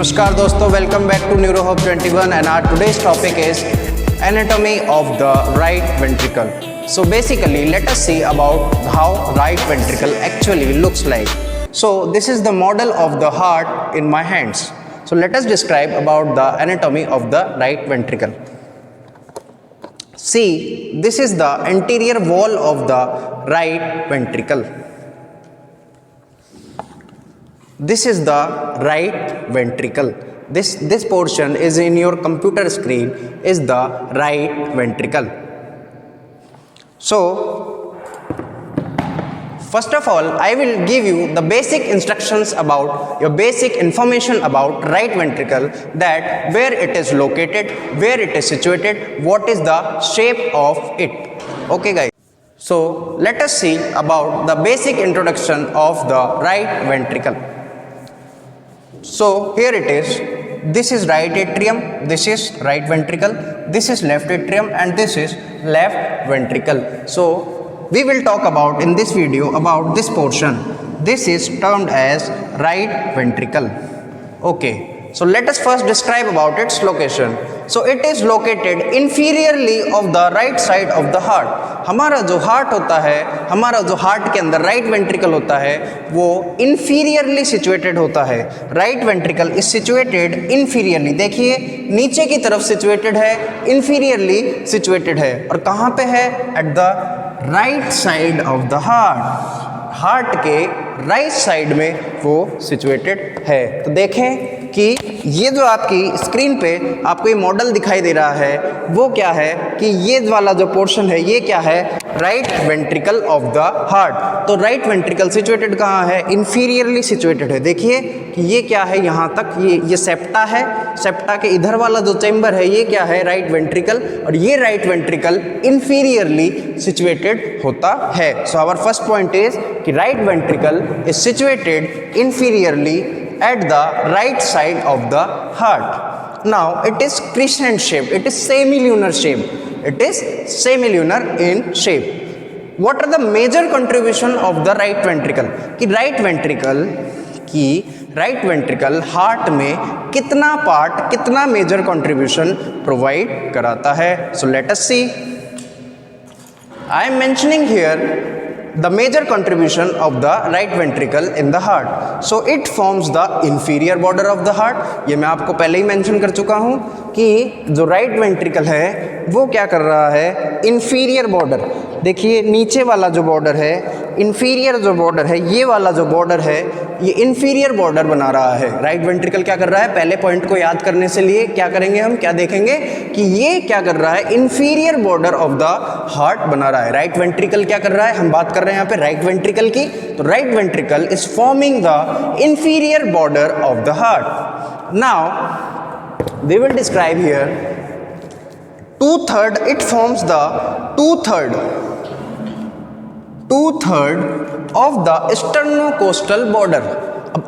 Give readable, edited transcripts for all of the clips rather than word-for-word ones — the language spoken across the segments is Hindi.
नमस्कार दोस्तों, welcome back to Neurohub 21 and our today's topic is anatomy of the right ventricle. So basically let us see about how right ventricle actually looks like. So this is the model of the heart in my hands. So let us describe about the anatomy of the right ventricle. See, this is the anterior wall of the right ventricle. This is the right ventricle. This portion is in your computer screen is the right ventricle. So first of all, I will give you the basic instructions about your basic information about right ventricle, that where it is located, where it is situated, what is the shape of it. Okay guys. So let us see about the basic introduction of the right ventricle. So here it is. This is right atrium, this is right ventricle, this is left atrium, and this is left ventricle. So we will talk about in this video about this portion. This is termed as right ventricle. Okay, so let us first describe about its location. So it is located inferiorly of the right side of the heart. हमारा जो हार्ट होता है, हमारा जो हार्ट के अंदर राइट वेंट्रिकल होता है, वो इन्फीरियरली सिचुएटेड होता है. Right ventricle is situated inferiorly. देखिए नीचे की तरफ सिचुएटेड है, इन्फीरियरली सिचुएटेड है. और कहाँ पे है? At the right side of the heart. Heart के राइट साइड में वो सिचुएटेड है. तो देखें कि ये जो आपकी स्क्रीन पे आपको ये मॉडल दिखाई दे रहा है, वो क्या है कि ये वाला जो पोर्शन है, ये क्या है? Right ventricle of the heart. तो राइट वेंट्रिकल सिचुएटेड कहाँ है? इन्फीरियरली सिचुएटेड है. देखिए कि ये क्या है, यहाँ तक ये सेप्टा है. सेप्टा के इधर वाला जो चेंबर है, ये क्या है? Right ventricle. और ये राइट वेंट्रिकल इन्फीरियरली सिचुएटेड होता है. So our first point is कि right ventricle is situated inferiorly at the right side of the heart. Now it is crescent shape, it is semilunar shape, it is semilunar in shape. What are the major contribution of the right ventricle? कि right ventricle heart में कितना part, कितना major contribution provide कराता है? So let us see. I am mentioning here the major contribution of the right ventricle in the heart. So it forms the inferior border of the heart. ये मैं आपको पहले ही मेंशन कर चुका हूँ कि जो right ventricle है वो क्या कर रहा है? inferior border. देखिए नीचे वाला जो बॉर्डर है, inferior जो बॉर्डर है, ये वाला जो बॉर्डर है, ये inferior बॉर्डर बना रहा है. राइट वेंट्रिकल क्या कर रहा है? पहले पॉइंट को याद करने से लिए क्या करेंगे हम? क्या देखेंगे कि ये क्या कर रहा है? inferior border of the heart बना रहा है. राइट वेंट्रिकल क्या कर रहा है? हम बात कर रहे हैं यहाँ पे राइट वेंट्रिकल की. तो right ventricle is forming the inferior border of the heart. Now we will describe here two-third. It forms the two-third of the sternocostal border.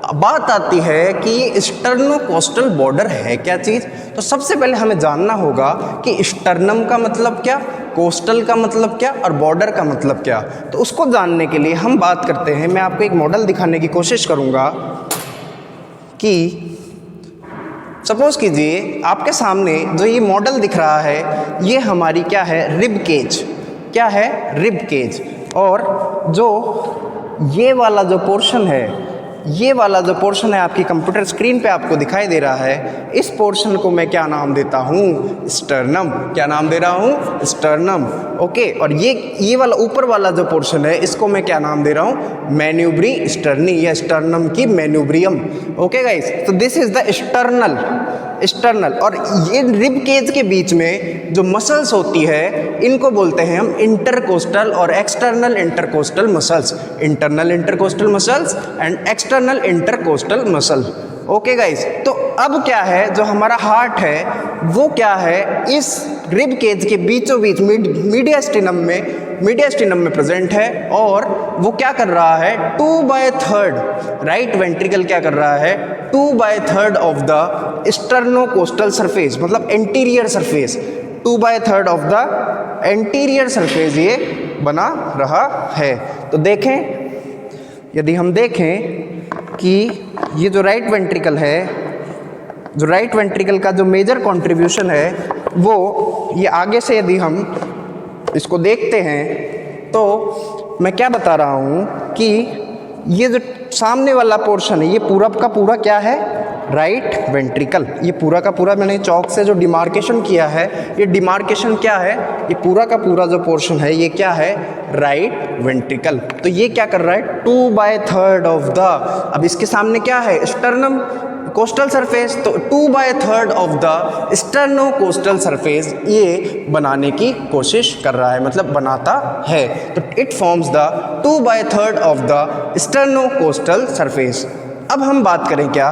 अब बात आती है कि ये स्टर्नोकोस्टल बॉर्डर है क्या चीज़? तो सबसे पहले हमें जानना होगा कि स्टर्नम का मतलब क्या, कोस्टल का मतलब क्या, और बॉर्डर का मतलब क्या. तो उसको जानने के लिए हम बात करते हैं. मैं आपको एक मॉडल दिखाने की कोशिश करूँगा कि सपोज कीजिए आपके सामने जो ये मॉडल दिख रहा है, ये हमारी क्या है? Rib cage. क्या है? Rib cage. और जो ये वाला जो पोर्शन है, ये वाला जो पोर्शन है आपकी कंप्यूटर स्क्रीन पे आपको दिखाई दे रहा है, इस पोर्शन को मैं क्या नाम देता हूँ? स्टर्नम. क्या नाम दे रहा हूँ? स्टर्नम. ओके. और ये वाला ऊपर वाला जो पोर्शन है, इसको मैं क्या नाम दे रहा हूँ? मैन्यूब्री स्टर्नी, या स्टर्नम की मैन्यूब्रियम. Okay guys. तो दिस इज द स्टर्नल. और ये रिब केज के बीच में जो मसल्स होती है, इनको बोलते हैं हम इंटरकोस्टल और external intercostal muscles. Internal intercostal muscles and external intercostal muscle. Okay guys. तो अब क्या है, जो हमारा हार्ट है वो क्या है? इस रिब केज के बीचों बीच मीडियास्टिनम में प्रेजेंट है. और वो क्या कर रहा है? 2/3 राइट वेंट्रिकल क्या कर रहा है? 2/3 ऑफ द स्टर्नोकोस्टल सरफेस, मतलब anterior surface. 2/3 of the anterior surface ये बना रहा है. तो देखें, यदि हम देखें कि ये जो राइट वेंट्रिकल है जो राइट वेंट्रिकल का जो मेजर कंट्रीब्यूशन है वो ये आगे से यदि हम इसको देखते हैं तो मैं क्या बता रहा हूँ कि ये जो सामने वाला पोर्शन है ये पूरा का पूरा क्या है, राइट वेंट्रिकल। ये पूरा का पूरा मैंने चौक से जो डिमार्केशन किया है, ये डिमार्केशन क्या है, ये पूरा का पूरा जो पोर्शन है ये क्या है, राइट वेंट्रिकल। तो ये क्या कर रहा है, 2/3 ऑफ द, अब इसके सामने क्या है, स्टर्नम कोस्टल सरफेस, तो 2/3 of the sterno coastal surface ये बनाने की कोशिश कर रहा है, मतलब बनाता है। तो it forms the 2/3 of the sterno coastal surface. अब हम बात करें क्या,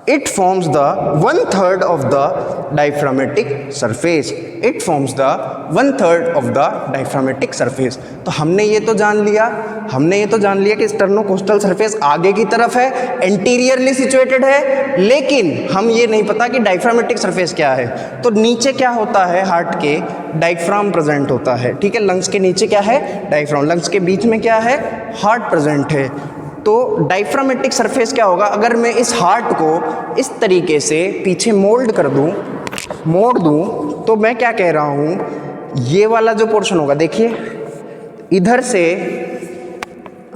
it forms the 1/3 of the diaphragmatic surface, it forms the 1/3 of the diaphragmatic surface। तो हमने ये तो जान लिया कि स्टर्नोकोस्टल सरफेस आगे की तरफ है, एंटीरियरली सिचुएटेड है, लेकिन हम ये नहीं पता कि डायफ्रामेटिक सरफेस क्या है। तो नीचे क्या होता है, हार्ट के डायफ्राम प्रेजेंट होता है, ठीक है, लंग्स के नीचे क्या है, डायफ्राम, लंग्स के बीच में क्या है, हार्ट प्रेजेंट है। तो डायफ्रामेटिक सरफेस क्या होगा, अगर मैं इस हार्ट को इस तरीके से पीछे मोड़ दूं तो मैं क्या कह रहा हूँ, ये वाला जो पोर्शन होगा, देखिए इधर से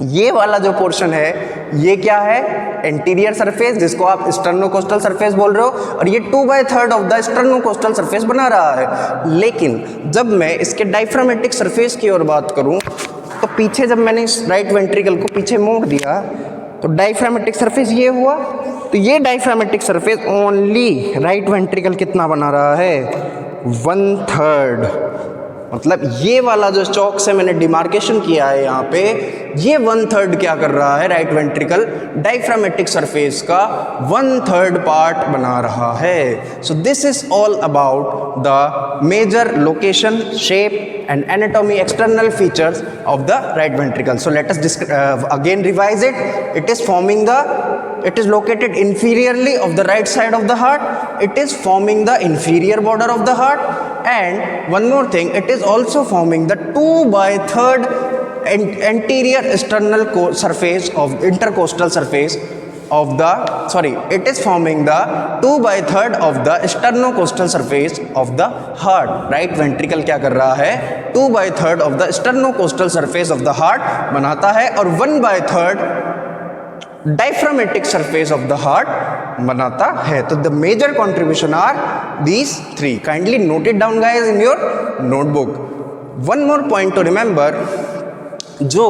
ये वाला जो पोर्शन है ये क्या है, एंटीरियर सरफेस, जिसको आप स्टर्नोकोस्टल सरफेस बोल रहे हो, और ये 2/3 ऑफ द स्टर्नोकोस्टल सरफेस बना रहा है। लेकिन जब मैं इसके डायफ्रामेटिक सरफेस की ओर बात करूं तो पीछे जब मैंने इस राइट वेंट्रिकल को पीछे मोड़ दिया तो डायफ्रामेटिक सरफेस ये हुआ। तो ये diaphragmatic surface only right ventricle कितना बना रहा है, 1/3, मतलब ये वाला जो चौक से मैंने डिमार्केशन किया है यहाँ पे, ये 1/3 क्या कर रहा है, राइट वेंट्रिकल डायफ्रामेटिक सरफेस का 1/3 पार्ट बना रहा है। So this is all about the major location, shape and anatomy, external features of the right ventricle. So let us again revise it. It is located inferiorly of the right side of the heart. It is forming the inferior border of the heart, and one more thing, it is also forming the 2/3 anterior sternal surface of intercostal surface of the, it is forming the 2/3 of the sternocostal surface of the heart. Right ventricle क्या कर रहा है, 2/3 of the sternocostal surface of the heart बनाता है, और 1/3 diaphragmatic surface of the heart बनाता है। तो the major contribution are these three. Kindly note it down guys in your notebook. One more point to remember, जो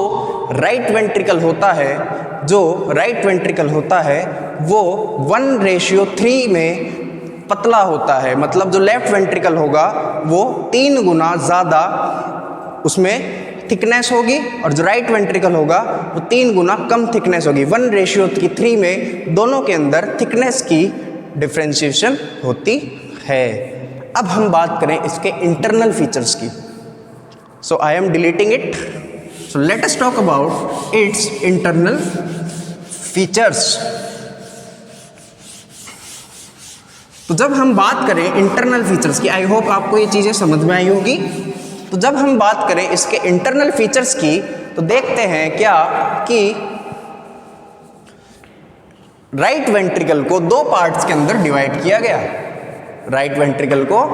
राइट वेंट्रिकल होता है वो 1:3 में पतला होता है, मतलब जो लेफ्ट वेंट्रिकल होगा वो 3 गुना ज़्यादा उसमें थिकनेस होगी, और जो राइट वेंट्रिकल होगा वो 3 गुना कम थिकनेस होगी। 1:3 में दोनों के अंदर थिकनेस की डिफ्रेंशिएशन होती है। अब हम बात करें इसके इंटरनल फीचर्स की। So I am deleting it. So let us talk about its internal features. तो जब हम बात करें इंटरनल फीचर्स की, आई होप आपको ये चीज़ें समझ में आई होगी। तो जब हम बात करें इसके इंटरनल फीचर्स की तो देखते हैं क्या कि राइट वेंट्रिकल को 2 पार्ट्स के अंदर डिवाइड किया गया। राइट वेंट्रिकल को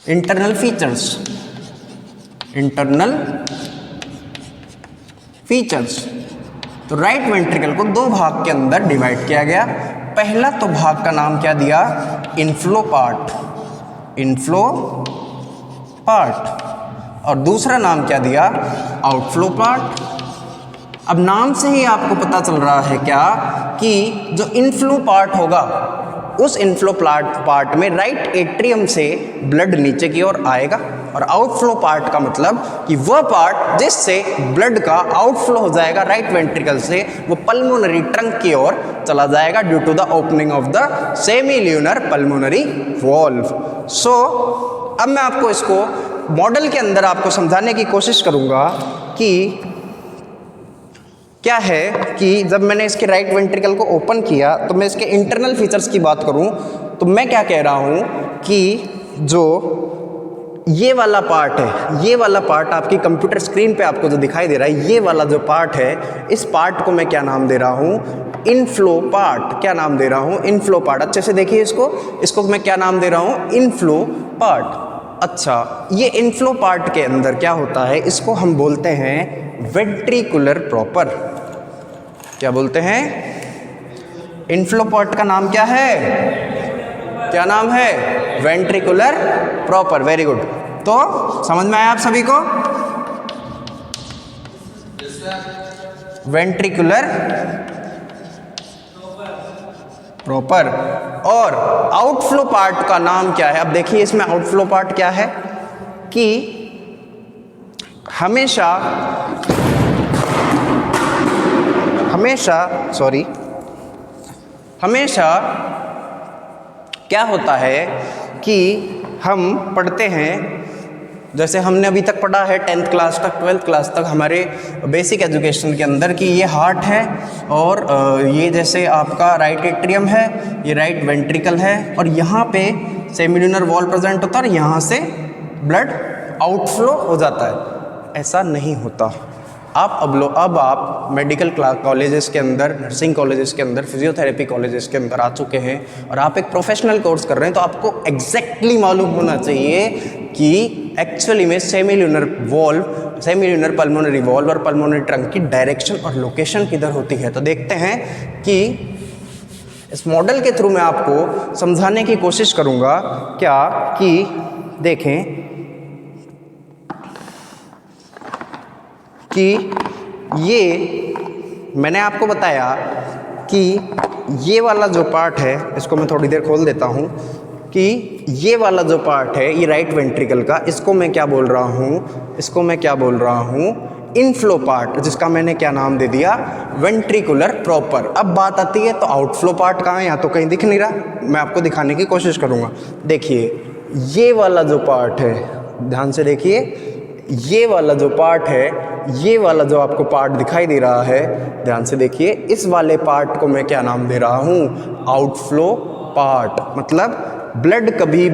इंटरनल फीचर्स, तो राइट वेंट्रिकल को 2 भाग के अंदर डिवाइड किया गया। पहला तो भाग का नाम क्या दिया, इनफ्लो पार्ट, और दूसरा नाम क्या दिया, आउटफ्लो पार्ट। अब नाम से ही आपको पता चल रहा है क्या कि जो इनफ्लो पार्ट होगा उस इनफ्लो पार्ट में राइट एट्रियम से ब्लड नीचे की ओर आएगा, और आउटफ्लो पार्ट का मतलब कि वह पार्ट जिससे ब्लड का आउटफ्लो हो जाएगा राइट वेंट्रिकल से, वो पल्मोनरी ट्रंक की ओर चला जाएगा due to the opening of the semilunar pulmonary valve. So अब मैं आपको इसको मॉडल के अंदर आपको समझाने की कोशिश करूँगा कि क्या है कि जब मैंने इसके राइट वेंट्रिकल को ओपन किया तो मैं इसके इंटरनल फीचर्स की बात करूं तो मैं क्या कह रहा हूं कि जो ये वाला पार्ट है, ये वाला पार्ट आपकी कंप्यूटर स्क्रीन पे आपको जो दिखाई दे रहा है, ये वाला जो पार्ट है, इस पार्ट को मैं क्या नाम दे रहा हूँ, इनफ्लो पार्ट। क्या नाम दे रहा हूँ, इनफ्लो पार्ट। अच्छे से देखिए इसको मैं क्या नाम दे रहा हूँ, इनफ्लो पार्ट। अच्छा, ये इनफ्लो पार्ट के अंदर क्या होता है, इसको हम बोलते हैं वेंट्रिकुलर प्रॉपर। क्या बोलते हैं, इनफ्लो पार्ट का नाम क्या है, क्या नाम है, वेंट्रिकुलर प्रॉपर। Very good. तो समझ में आया आप सभी को, वेंट्रिकुलर प्रॉपर। और आउटफ्लो पार्ट का नाम क्या है, अब देखिए इसमें आउटफ्लो पार्ट क्या है कि हमेशा क्या होता है कि हम पढ़ते हैं, जैसे हमने अभी तक पढ़ा है 10th क्लास तक 12th क्लास तक हमारे बेसिक एजुकेशन के अंदर कि ये हार्ट है और ये जैसे आपका राइट एट्रियम है, ये राइट वेंट्रिकल है और यहाँ पे सेमिल्यूनर वॉल प्रेजेंट होता है और यहाँ से ब्लड आउटफ्लो हो जाता है। ऐसा नहीं होता। अब आप मेडिकल कॉलेजेस के अंदर, नर्सिंग कॉलेजेस के अंदर, फिजियोथेरेपी कॉलेजेस के अंदर आ चुके हैं और आप एक प्रोफेशनल कोर्स कर रहे हैं, तो आपको एग्जैक्टली मालूम होना चाहिए कि एक्चुअली में सेमिल्यूनर पल्मोनरी वॉल्व और पल्मोनरी ट्रंक की डायरेक्शन और लोकेशन किधर होती है। तो देखते हैं कि इस मॉडल के थ्रू मैं आपको समझाने की कोशिश करूँगा क्या कि देखें कि ये मैंने आपको बताया कि ये वाला जो पार्ट है, इसको मैं थोड़ी देर खोल देता हूँ, कि ये वाला जो पार्ट है ये राइट वेंट्रिकल का, इसको मैं क्या बोल रहा हूँ, इनफ्लो पार्ट, जिसका मैंने क्या नाम दे दिया, वेंट्रिकुलर प्रॉपर। अब बात आती है तो आउटफ्लो पार्ट कहाँ है, यहाँ तो कहीं दिख नहीं रहा, मैं आपको दिखाने की कोशिश करूँगा। देखिए ये वाला जो पार्ट है, ध्यान से देखिए, ये वाला जो पार्ट है, ये वाला जो आपको पार्ट दिखाई दे रहा है, ध्यान से देखिए, इस वाले पार्ट को मैं क्या नाम दे रहा हूँ, आउटफ्लो पार्ट। मतलब ब्लड कभी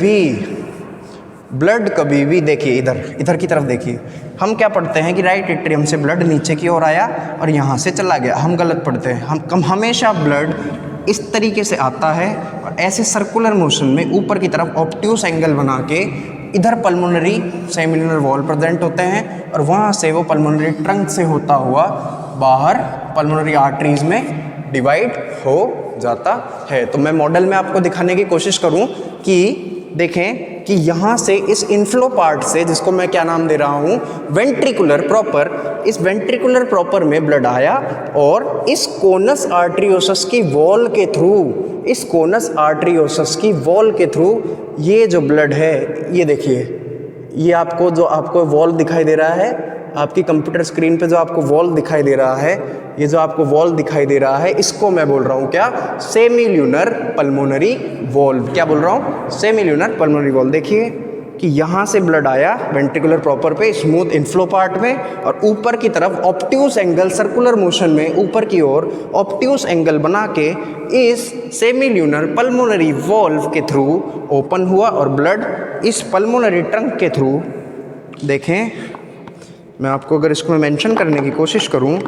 भी देखिए, इधर की तरफ देखिए, हम क्या पढ़ते हैं कि राइट एट्रियम से ब्लड नीचे की ओर आया और यहाँ से चला गया। हम गलत पढ़ते हैं, हम हमेशा ब्लड इस तरीके से आता है और ऐसे सर्कुलर मोशन में ऊपर की तरफ ऑब्ट्यूस एंगल बना के इधर पल्मोनरी सेमिल्यूनर वॉल प्रेजेंट होते हैं और वहाँ से वो पल्मोनरी ट्रंक से होता हुआ बाहर पल्मोनरी आर्टरीज में डिवाइड हो जाता है। तो मैं मॉडल में आपको दिखाने की कोशिश करूँ कि देखें कि यहाँ से इस इनफ्लो पार्ट से, जिसको मैं क्या नाम दे रहा हूँ, वेंट्रिकुलर प्रॉपर, इस वेंट्रिकुलर प्रॉपर में ब्लड आया और इस कोनस आर्टरियोसस की वॉल के थ्रू, ये जो ब्लड है, ये देखिए, ये आपको वॉल दिखाई दे रहा है, आपकी कंप्यूटर स्क्रीन पे जो आपको वॉल दिखाई दे रहा है, ये जो आपको वॉल दिखाई दे रहा है, इसको मैं बोल रहा हूँ क्या, सेमिल्यूनर पल्मोनरी वॉल्व। क्या बोल रहा हूँ, सेमिल्यूनर पल्मोनरी वॉल्व। देखिए कि यहाँ से ब्लड आया वेंट्रिकुलर प्रॉपर पे, स्मूथ इनफ्लो पार्ट में, और ऊपर की तरफ ऑब्ट्यूस एंगल, सर्कुलर मोशन में ऊपर की ओर ऑब्ट्यूस एंगल बना के इस सेमिल्यूनर पल्मोनरी वॉल्व के थ्रू ओपन हुआ और ब्लड इस पल्मोनरी ट्रंक के थ्रू, देखें मैं आपको अगर इसको मेंशन करने की कोशिश करूं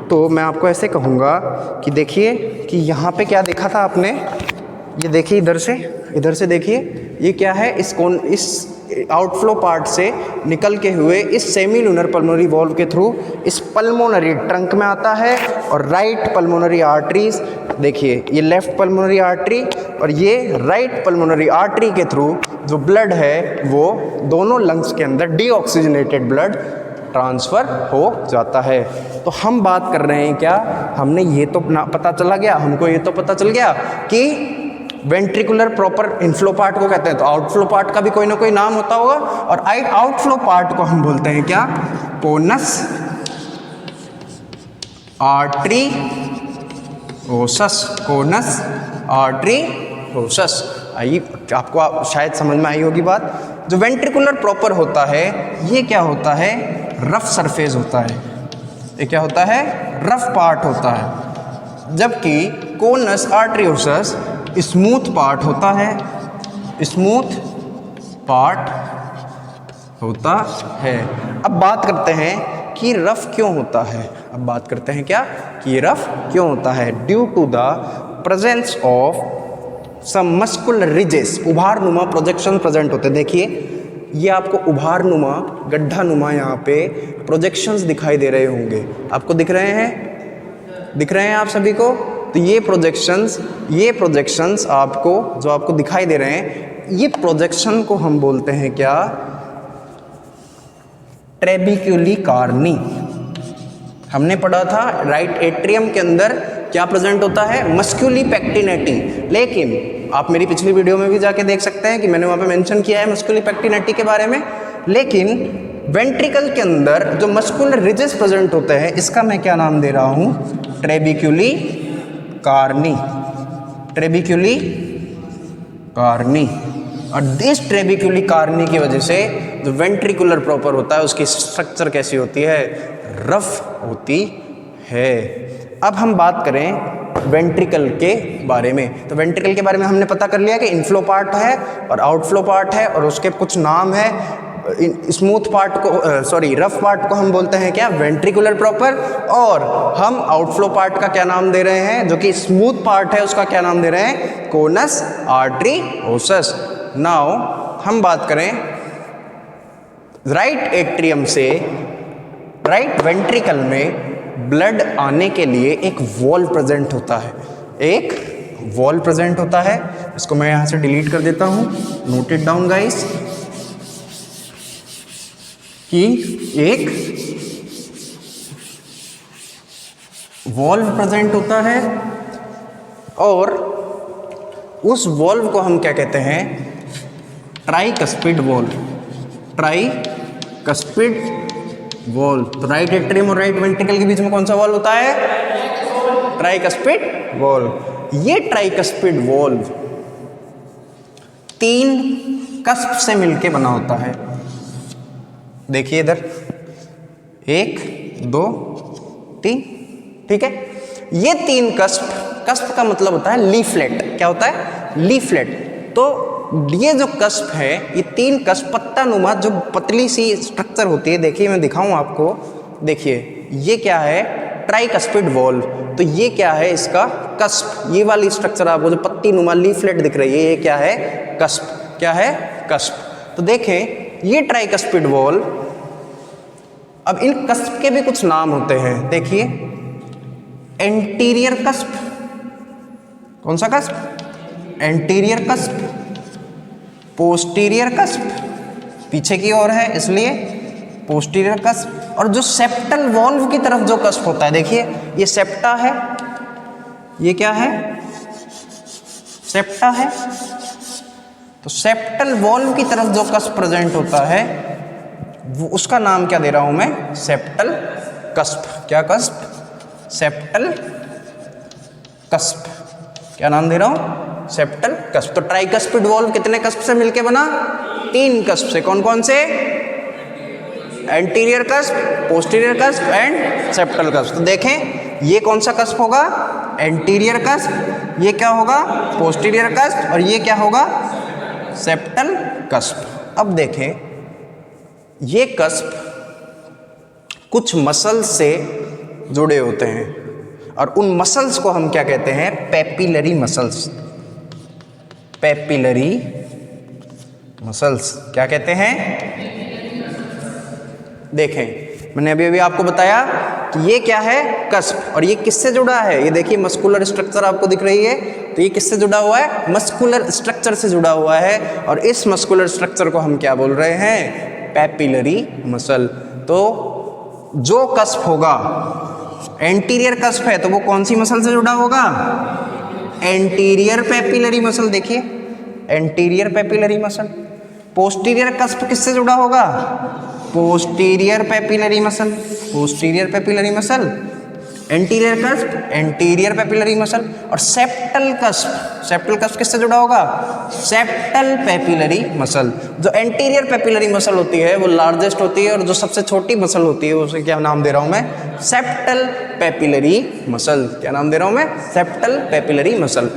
तो मैं आपको ऐसे कहूँगा कि देखिए कि यहाँ पे क्या देखा था आपने, ये देखिए इधर से देखिए, ये क्या है, इस आउटफ्लो पार्ट से निकल के हुए इस सेमिल्यूनर पल्मोनरी वॉल्व के थ्रू इस पल्मोनरी ट्रंक में आता है और राइट पल्मोनरी आर्टरीज, देखिए ये लेफ्ट पल्मोनरी आर्टरी और ये राइट पल्मोनरी आर्टरी के थ्रू जो ब्लड है वो दोनों लंग्स के अंदर डीऑक्सीजनेटेड ब्लड ट्रांसफ़र हो जाता है। तो हम बात कर रहे हैं क्या, हमने ये तो पता चला गया, हमको ये तो पता चल गया कि वेंट्रिकुलर प्रॉपर इनफ्लो पार्ट को कहते हैं, तो आउटफ्लो पार्ट का भी कोई ना कोई नाम होता होगा, और आउटफ्लो पार्ट को हम बोलते हैं क्या, कोनस आर्टरियोसस। आइए आपको शायद समझ में आई होगी बात। जो वेंट्रिकुलर प्रॉपर होता है ये क्या होता है, रफ सरफेस होता है, ये क्या होता है, रफ पार्ट होता है, जबकि कोनस आर्टरियोसस स्मूथ पार्ट होता है, स्मूथ पार्ट होता है। अब बात करते हैं कि रफ क्यों होता है। अब बात करते हैं क्या कि रफ क्यों होता है। Due to the presence of some muscular ridges, उभारनुमा प्रोजेक्शन प्रेजेंट होते हैं। देखिए ये आपको उभारनुमा गड्ढा नुमा यहाँ पे प्रोजेक्शंस दिखाई दे रहे होंगे, आपको दिख रहे हैं, दिख रहे हैं आप सभी को। तो ये प्रोजेक्शंस आपको जो आपको दिखाई दे रहे हैं, ये प्रोजेक्शन को हम बोलते हैं क्या, ट्रेबिक्यूली कार्नी। हमने पढ़ा था राइट एट्रियम के अंदर क्या प्रेजेंट होता है, मस्क्यूली पैक्टिनेटी। लेकिन आप मेरी पिछली वीडियो में भी जाके देख सकते हैं कि मैंने वहाँ पे मेंशन किया है मस्क्यूली पैक्टिनेटी के बारे में। लेकिन वेंट्रिकल के अंदर जो मस्कुलर रिजेस प्रेजेंट होते हैं, इसका मैं क्या नाम दे रहा हूँ, ट्रेबिक्यूली कार्नी। ट्रेबिक्यूली कार्नी। और इस ट्रेबिक्यूली कार्नी की वजह से जो वेंट्रिकुलर प्रॉपर होता है उसकी स्ट्रक्चर कैसी होती है, रफ होती है। अब हम बात करें वेंट्रिकल के बारे में। तो वेंट्रिकल के बारे में हमने पता कर लिया कि इनफ्लो पार्ट है और आउटफ्लो पार्ट है और उसके कुछ नाम है। स्मूथ पार्ट को रफ पार्ट को हम बोलते हैं क्या, वेंट्रिकुलर प्रॉपर। और हम आउटफ्लो पार्ट का क्या नाम दे रहे हैं, जो कि स्मूथ पार्ट है उसका क्या नाम दे रहे हैं, कोनस आर्टरीओसस। नाउ हम बात करें राइट एट्रियम से राइट वेंट्रिकल में ब्लड आने के लिए एक वॉल प्रेजेंट होता है, एक वॉल प्रेजेंट होता है। इसको मैं यहां से डिलीट कर देता हूं, नोट इट डाउन गाइस, कि एक वॉल्व प्रेजेंट होता है और उस वॉल्व को हम क्या कहते हैं, ट्राइकस्पिड वॉल्व। Tricuspid valve. तो राइट एट्रियम और राइट वेंट्रिकल के बीच में कौन सा वॉल्व होता है, ट्राइकस्पिड वॉल्व। ये ट्राइकस्पिड वॉल्व 3 कस्प से मिलके बना होता है। देखिए इधर 1 2 3, ठीक है। ये 3 कस्प का मतलब होता है लीफलेट। क्या होता है, लीफलेट। तो ये जो कस्प है, ये 3 कस्प पत्ता नुमा जो पतली सी स्ट्रक्चर होती है, देखिए मैं दिखाऊं आपको, देखिए ये क्या है, ट्राइकस्पिड वॉल्व। तो ये क्या है, इसका कस्प, ये वाली स्ट्रक्चर आपको जो पत्ती नुमा लीफलेट दिख रही है, ये क्या है, कस्प। क्या है, कस्प। तो देखें ये ट्राइकस्पिड वॉल्व। अब इन कस्प के भी कुछ नाम होते हैं, देखिए एंटीरियर कस्प। कौन सा cusp, anterior cusp. Posterior cusp, पीछे की ओर है इसलिए पोस्टीरियर कस्प। और जो सेप्टल वॉल्व की तरफ जो कस्प होता है, देखिए ये सेप्टा है, ये क्या है, सेप्टा है। तो सेप्टल वॉल्व की तरफ जो कस्प प्रेजेंट होता है वो उसका नाम क्या दे रहा हूं मैं, सेप्टल कस्प। क्या कस्प, सेप्टल कस्प। क्या नाम दे रहा हूं, सेप्टल कस्प। तो ट्राइकस्पिड वॉल्व कितने कस्प से मिलके बना, 3 कस्प से। कौन कौन से, anterior cusp, posterior cusp and septal cusp. तो देखें ये कौन सा कस्प होगा, एंटीरियर कस्प, ये क्या होगा, पोस्टीरियर कस्प, और ये क्या होगा, सेप्टल कस्प। अब देखें ये कस्प कुछ मसल्स से जुड़े होते हैं और उन मसल्स को हम क्या कहते हैं, पेपिलरी मसल्स। पेपिलरी मसल्स क्या कहते हैं, देखें मैंने अभी आपको बताया कि ये क्या है, कस्प। और ये किससे जुड़ा है, ये देखिए मस्कुलर स्ट्रक्चर आपको दिख रही है। तो ये किससे जुड़ा हुआ है, मस्कुलर स्ट्रक्चर से जुड़ा हुआ है। और इस मस्कुलर स्ट्रक्चर को हम क्या बोल रहे हैं, पेपिलरी मसल। तो जो कस्प होगा, एंटीरियर कस्प है तो वो कौन सी मसल से जुड़ा होगा, एंटीरियर पेपिलरी मसल। देखिए anterior papillary muscle. Posterior cusp किससे जुड़ा होगा, posterior papillary muscle. Posterior papillary muscle, anterior cusp, anterior papillary muscle. और सेप्टल कस्प, सेप्टल कस्प किससे जुड़ा होगा, सेप्टल पेपिलरी मसल। जो एंटीरियर पेपिलरी मसल होती है वो लार्जेस्ट होती है और जो सबसे छोटी मसल होती है उसे क्या नाम दे रहा हूं मैं, सेप्टल पेपिलरी मसल। क्या नाम दे रहा हूं मैं, सेप्टल पेपिलरी मसल।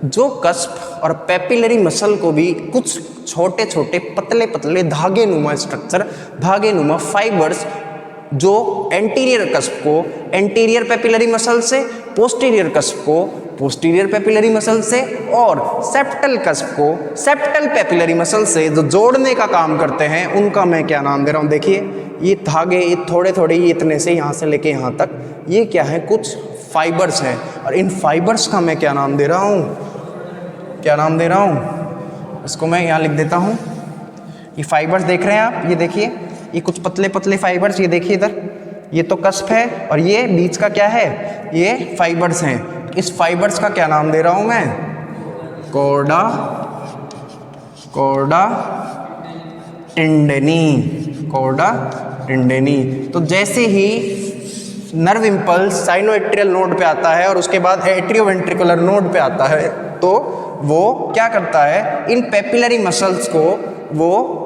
जो कस्प और पेपिलरी मसल को भी कुछ छोटे छोटे पतले पतले धागे नुमा स्ट्रक्चर, धागे नुमा फाइबर्स जो एंटीरियर कस्प को एंटीरियर पेपिलरी मसल से, पोस्टीरियर कस्प को पोस्टीरियर पेपिलरी मसल से और सेप्टल कस्प को सेप्टल पेपिलरी मसल से जो जोड़ने का काम करते हैं, उनका मैं क्या नाम दे रहा हूँ। देखिए ये धागे, ये थोड़े थोड़े, ये इतने से यहाँ से लेके यहाँ तक, ये क्या है, कुछ फाइबर्स हैं और इन फाइबर्स का मैं क्या नाम दे रहा हूँ, क्या नाम दे रहा हूँ, इसको मैं यहाँ लिख देता हूँ। ये फाइबर्स देख रहे हैं आप, ये देखिए ये कुछ पतले पतले फाइबर्स, ये देखिए इधर, ये तो कस्प है और ये बीच का क्या है, ये फाइबर्स हैं। इस फाइबर्स का क्या नाम दे रहा हूँ मैं, chorda, chorda tendineae, chorda tendineae. तो जैसे ही नर्व इम्पल्स साइनोएट्रियल नोड पे आता है और उसके बाद एट्रियोवेंट्रिकुलर नोड पे आता है, तो वो क्या करता है, इन पेपिलरी मसल्स को वो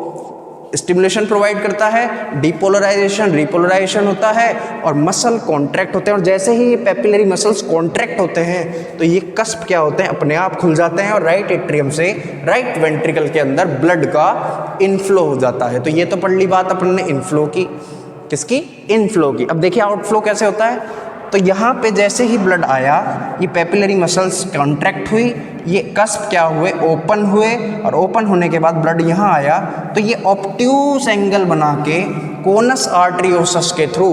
स्टिमुलेशन प्रोवाइड करता है, डिपोलराइजेशन रिपोलराइजेशन होता है और मसल कॉन्ट्रैक्ट होते हैं। और जैसे ही ये पेपिलरी मसल्स कॉन्ट्रैक्ट होते हैं तो ये कस्प क्या होते हैं, अपने आप खुल जाते हैं और राइट एट्रियम से राइट वेंट्रिकल के अंदर ब्लड का इनफ्लो हो जाता है। तो ये तो पढ़ ली बात अपन ने इनफ्लो की, किसकी, इनफ्लो की। अब देखिए आउटफ्लो कैसे होता है। तो यहाँ पे जैसे ही ब्लड आया, ये पेपिलरी मसल्स कॉन्ट्रैक्ट हुई, ये कस्प क्या हुए, ओपन हुए और ओपन होने के बाद ब्लड यहाँ आया तो ये ऑब्ट्यूस एंगल बना के कोनस आर्टरियोसस के थ्रू,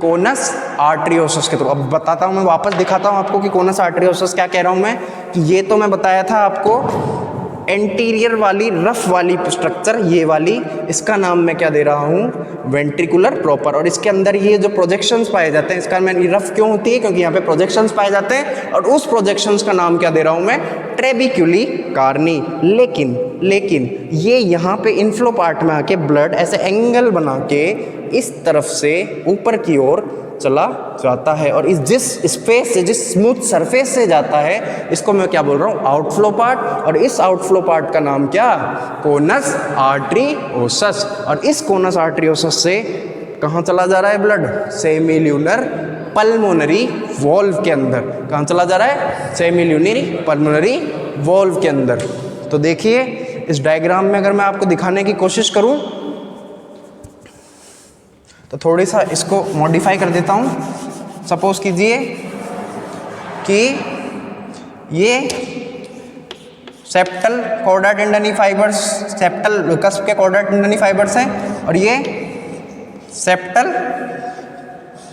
कोनस आर्टरियोसस के थ्रू, अब बताता हूँ मैं, वापस दिखाता हूँ आपको कि कोनस आर्टरियोसस क्या कह रहा हूँ मैं, कि ये तो मैं बताया था आपको एंटीरियर वाली रफ वाली स्ट्रक्चर, ये वाली, इसका नाम मैं क्या दे रहा हूँ, वेंट्रिकुलर प्रॉपर। और इसके अंदर ये जो प्रोजेक्शंस पाए जाते हैं, इसका मैं रफ क्यों होती है, क्योंकि यहाँ पे प्रोजेक्शंस पाए जाते हैं और उस प्रोजेक्शंस का नाम क्या दे रहा हूँ मैं, ट्रेबिक्यूली कार्नी। लेकिन ये यहाँ पे इनफ्लो पार्ट में आके ब्लड ऐसे एंगल बना के इस तरफ से ऊपर की ओर चला जाता है और इस जिस स्पेस से, जिस स्मूथ सरफेस से जाता है, इसको मैं क्या बोल रहा हूँ, आउटफ्लो पार्ट। और इस आउटफ्लो पार्ट का नाम क्या, कोनस आर्टरियोसस। और इस कोनस आर्टरियोसस से कहाँ चला जा रहा है ब्लड, सेमील्यूनर पल्मोनरी वॉल्व के अंदर। कहाँ चला जा रहा है, सेमील्यूनरी पल्मोनरी वॉल्व के अंदर। तो देखिए इस डायग्राम में अगर मैं आपको दिखाने की कोशिश करूँ तो थोड़ी सा इसको मॉडिफाई कर देता हूँ। सपोज कीजिए कि ये septal chorda tendineae fibres, septal cusp के कॉर्डा टेंडनी फाइबर्स हैं और ये सेप्टल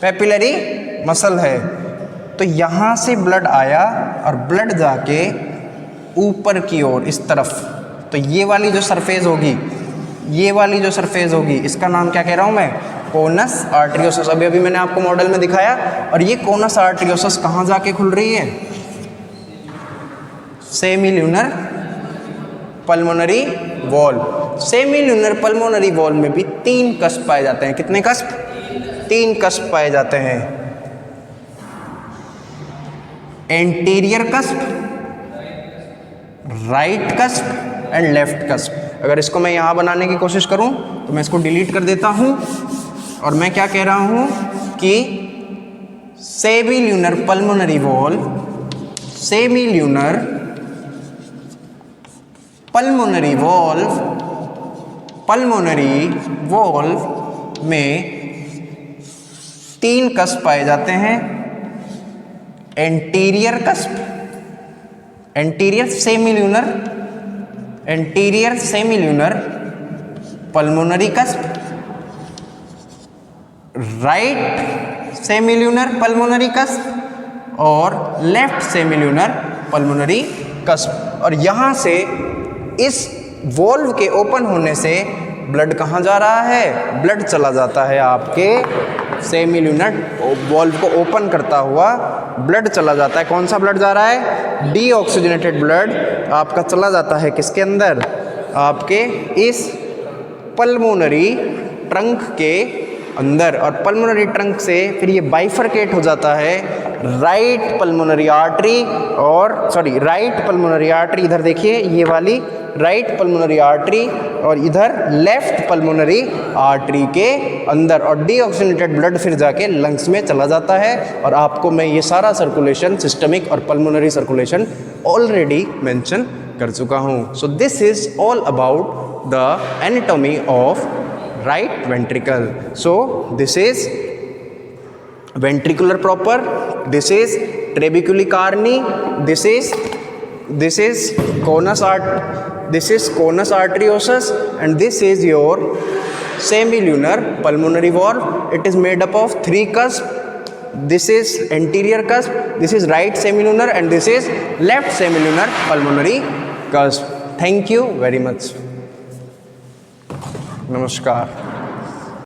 पेपिलरी मसल है। तो यहाँ से ब्लड आया और ब्लड जाके ऊपर की ओर इस तरफ, तो ये वाली जो सरफेस होगी, ये वाली जो सरफेस होगी, इसका नाम क्या कह रहा हूँ मैं, कोनस आर्टरियोसस। अभी मैंने आपको मॉडल में दिखाया। और ये कोनस आर्टरियोसस कहाँ जाके खुल रही है, सेमील्यूनर पल्मोनरी वॉल्व। सेमील्यूनर पल्मोनरी वॉल्व में भी 3 कस्प पाए जाते हैं। कितने कस्प, 3 कस्प पाए जाते हैं। Anterior cusp, right cusp and left cusp. अगर इसको मैं यहाँ बनाने की कोशिश करूँ तो मैं इसको डिलीट कर देता हूँ और मैं क्या कह रहा हूँ कि सेमील्यूनर pulmonary valve, सेमील्यूनर pulmonary valve, pulmonary valve में 3 कस्प पाए जाते हैं। Anterior cusp, anterior सेमील्यूनर, anterior सेमील्यूनर pulmonary cusp, right सेमील्यूनर pulmonary cusp और लेफ्ट सेमील्यूनर पल्मोनरी कस्प। और यहाँ से इस वॉल्व के ओपन होने से ब्लड कहाँ जा रहा है, ब्लड चला जाता है आपके सेमील्यूनर वॉल्व को ओपन करता हुआ ब्लड चला जाता है। कौन सा ब्लड जा रहा है, डीऑक्सीजनेटेड ब्लड आपका चला जाता है किसके अंदर, आपके इस पल्मोनरी ट्रंक के अंदर, और पल्मोनरी ट्रंक से फिर ये बाइफरकेट हो जाता है right pulmonary artery right pulmonary artery, इधर देखिए ये वाली राइट पल्मोनरी आर्टरी, और इधर लेफ्ट पल्मोनरी आर्टरी के अंदर, और डीऑक्सीजनेटेड ब्लड फिर जाके लंग्स में चला जाता है। और आपको मैं ये सारा सर्कुलेशन, सिस्टमिक और पल्मोनरी सर्कुलेशन ऑलरेडी मेंशन कर चुका हूँ। सो this is all about the anatomy of right ventricle. So this is ventricular proper, this is trabecular carni, this is conus arteriosus, and this is your semilunar pulmonary valve. It is made up of 3 cusps. This is anterior cusp, this is right semilunar, and this is left semilunar pulmonary cusp. Thank you very much. नमस्कार।